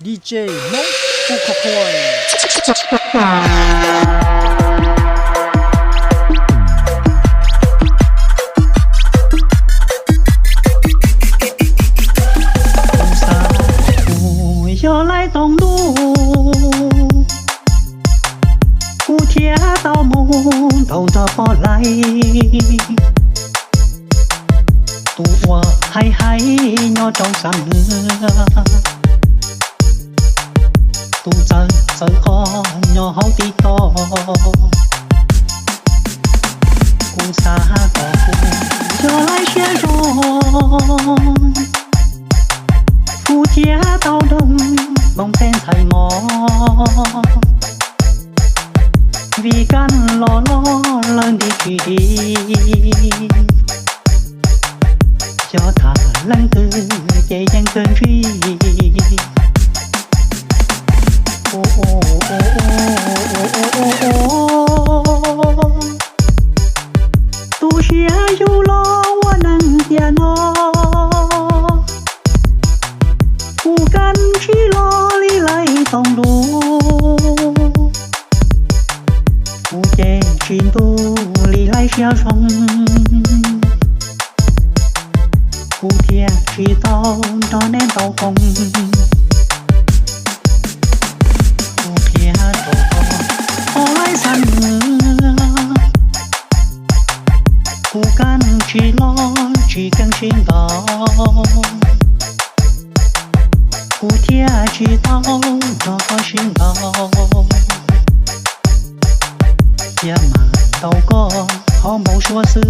DJ 猫不可快。又来东路，古铁道梦透着波来，渡我海海我走山河，渡真真河我好地多，古沙道路又来雪中。古鐵道燈夢聽提我，為緊羅羅兩地距離，叫他兩個也人跟隨。哦哦哦哦哦哦，都是有了我能點哦。不敢去哪里来东路，不见去路里来小虫，不见去到那年刀锋，不见刀锋后来山不敢去哪去更寻到。古鐵知道我尋到，也忙到過好冇說事。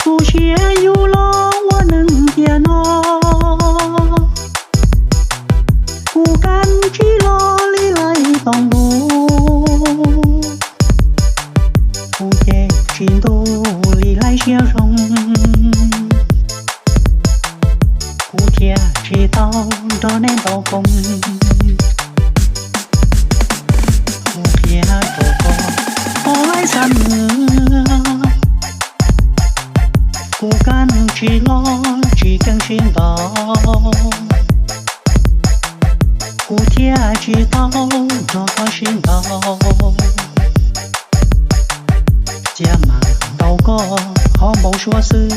不学有了我能点哦，不敢去哪里来东路，不见去路里来小虫，古鐵知道那年刀鋒，古鐵走過後來山不敢去哪去更尋到，古鐵知道我尋到，這麼到過好冇說事。